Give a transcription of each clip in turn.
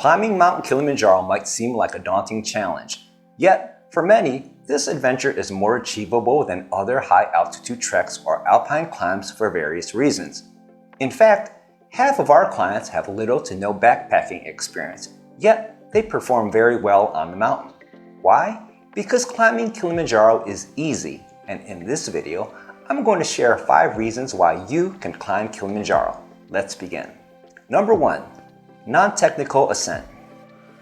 Climbing Mount Kilimanjaro might seem like a daunting challenge, yet for many, this adventure is more achievable than other high-altitude treks or alpine climbs for various reasons. In fact, half of our clients have little to no backpacking experience, yet they perform very well on the mountain. Why? Because climbing Kilimanjaro is easy, and in this video, I'm going to share 5 reasons why you can climb Kilimanjaro. Let's begin. Number 1. Non-technical ascent.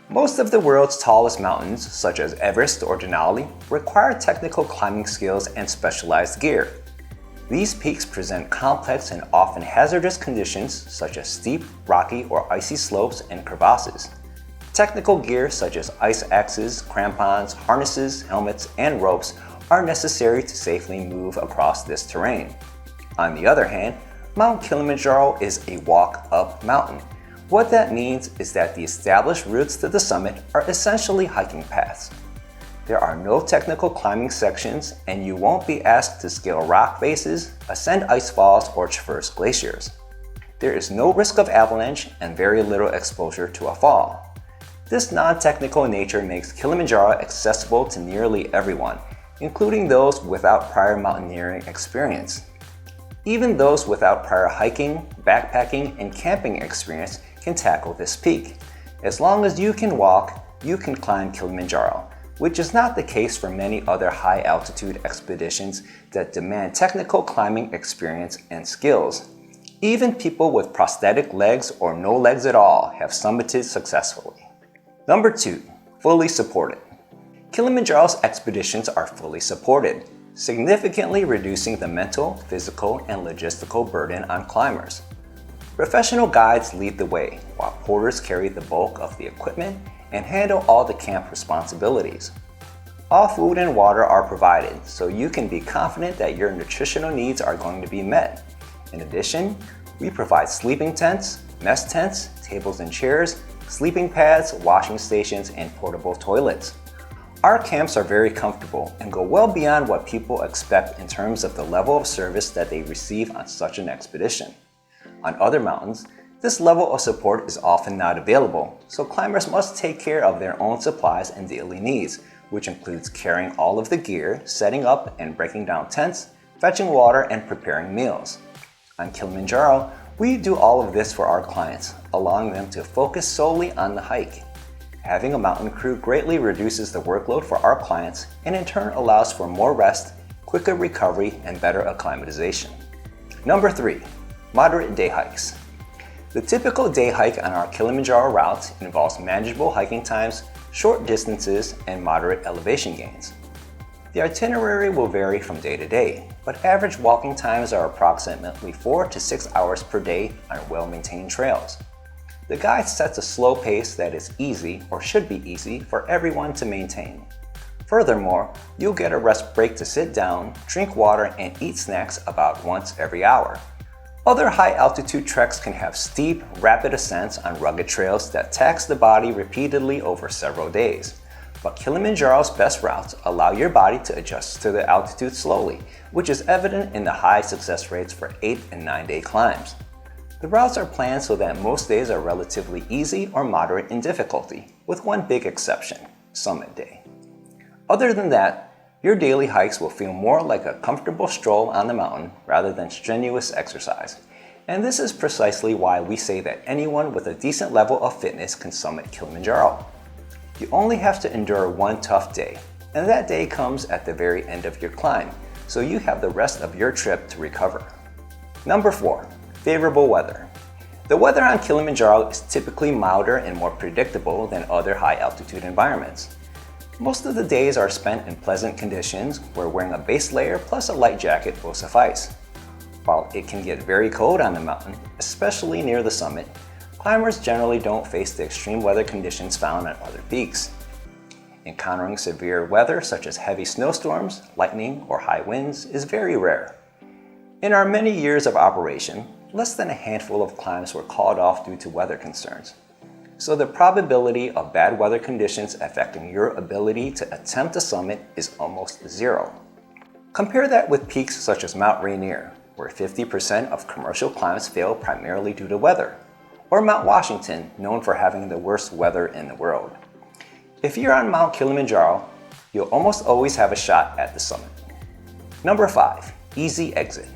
Most of the world's tallest mountains, such as Everest or Denali, require technical climbing skills and specialized gear. These peaks present complex and often hazardous conditions such as steep, rocky, or icy slopes and crevasses. Technical gear such as ice axes, crampons, harnesses, helmets, and ropes are necessary to safely move across this terrain. On the other hand, Mount Kilimanjaro is a walk-up mountain. What that means is that the established routes to the summit are essentially hiking paths. There are no technical climbing sections, and you won't be asked to scale rock faces, ascend ice falls, or traverse glaciers. There is no risk of avalanche and very little exposure to a fall. This non-technical nature makes Kilimanjaro accessible to nearly everyone, including those without prior mountaineering experience. Even those without prior hiking, backpacking, and camping experience can tackle this peak. As long as you can walk, you can climb Kilimanjaro, which is not the case for many other high-altitude expeditions that demand technical climbing experience and skills. Even people with prosthetic legs or no legs at all have summited successfully. Number 2. Fully supported. Kilimanjaro's expeditions are fully supported, significantly reducing the mental, physical, and logistical burden on climbers. Professional guides lead the way, while porters carry the bulk of the equipment and handle all the camp responsibilities. All food and water are provided, so you can be confident that your nutritional needs are going to be met. In addition, we provide sleeping tents, mess tents, tables and chairs, sleeping pads, washing stations, and portable toilets. Our camps are very comfortable and go well beyond what people expect in terms of the level of service that they receive on such an expedition. On other mountains, this level of support is often not available, so climbers must take care of their own supplies and daily needs, which includes carrying all of the gear, setting up and breaking down tents, fetching water, and preparing meals. On Kilimanjaro, we do all of this for our clients, allowing them to focus solely on the hike. Having a mountain crew greatly reduces the workload for our clients and in turn allows for more rest, quicker recovery, and better acclimatization. Number 3. Moderate day hikes. The typical day hike on our Kilimanjaro route involves manageable hiking times, short distances, and moderate elevation gains. The itinerary will vary from day to day, but average walking times are approximately 4 to 6 hours per day on well-maintained trails. The guide sets a slow pace that is easy, or should be easy, for everyone to maintain. Furthermore, you'll get a rest break to sit down, drink water, and eat snacks about once every hour. Other high-altitude treks can have steep, rapid ascents on rugged trails that tax the body repeatedly over several days. But Kilimanjaro's best routes allow your body to adjust to the altitude slowly, which is evident in the high success rates for 8 and 9-day climbs. The routes are planned so that most days are relatively easy or moderate in difficulty, with one big exception: summit day. Other than that, your daily hikes will feel more like a comfortable stroll on the mountain rather than strenuous exercise. And this is precisely why we say that anyone with a decent level of fitness can summit Kilimanjaro. You only have to endure one tough day, and that day comes at the very end of your climb, so you have the rest of your trip to recover. Number 4. Favorable weather. The weather on Kilimanjaro is typically milder and more predictable than other high-altitude environments. Most of the days are spent in pleasant conditions where wearing a base layer plus a light jacket will suffice. While it can get very cold on the mountain, especially near the summit, climbers generally don't face the extreme weather conditions found on other peaks. Encountering severe weather such as heavy snowstorms, lightning, or high winds is very rare. In our many years of operation, less than a handful of climbs were called off due to weather concerns. So the probability of bad weather conditions affecting your ability to attempt a summit is almost zero. Compare that with peaks such as Mount Rainier, where 50% of commercial climbs fail primarily due to weather, or Mount Washington, known for having the worst weather in the world. If you're on Mount Kilimanjaro, you'll almost always have a shot at the summit. Number 5. Easy exit.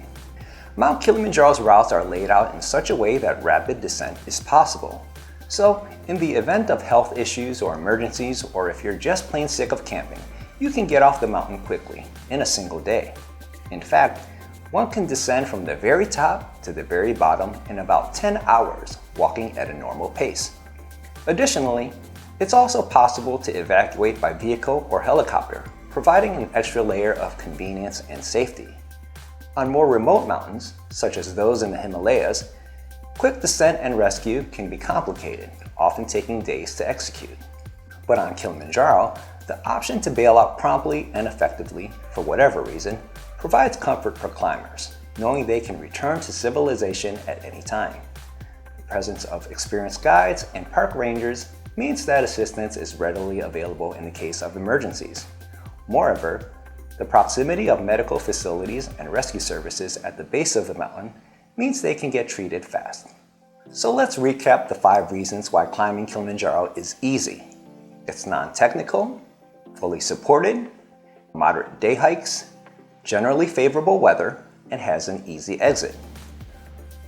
Mount Kilimanjaro's routes are laid out in such a way that rapid descent is possible. So, in the event of health issues or emergencies, or if you're just plain sick of camping, you can get off the mountain quickly, in a single day. In fact, one can descend from the very top to the very bottom in about 10 hours, walking at a normal pace. Additionally, it's also possible to evacuate by vehicle or helicopter, providing an extra layer of convenience and safety. On more remote mountains, such as those in the Himalayas, quick descent and rescue can be complicated, often taking days to execute. But on Kilimanjaro, the option to bail out promptly and effectively, for whatever reason, provides comfort for climbers, knowing they can return to civilization at any time. The presence of experienced guides and park rangers means that assistance is readily available in the case of emergencies. Moreover, the proximity of medical facilities and rescue services at the base of the mountain means they can get treated fast. So let's recap the 5 reasons why climbing Kilimanjaro is easy. It's non-technical, fully supported, moderate day hikes, generally favorable weather, and has an easy exit.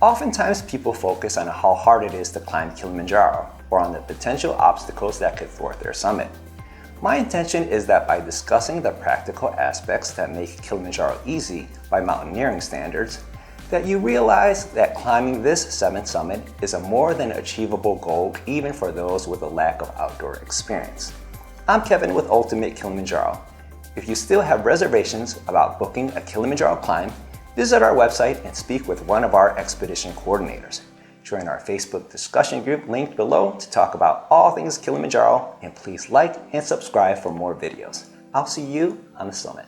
Oftentimes people focus on how hard it is to climb Kilimanjaro or on the potential obstacles that could thwart their summit. My intention is that by discussing the practical aspects that make Kilimanjaro easy by mountaineering standards, that you realize that climbing this 7th summit is a more than achievable goal even for those with a lack of outdoor experience. I'm Kevin with Ultimate Kilimanjaro. If you still have reservations about booking a Kilimanjaro climb, visit our website and speak with one of our expedition coordinators. Join our Facebook discussion group linked below to talk about all things Kilimanjaro, and please like and subscribe for more videos. I'll see you on the summit.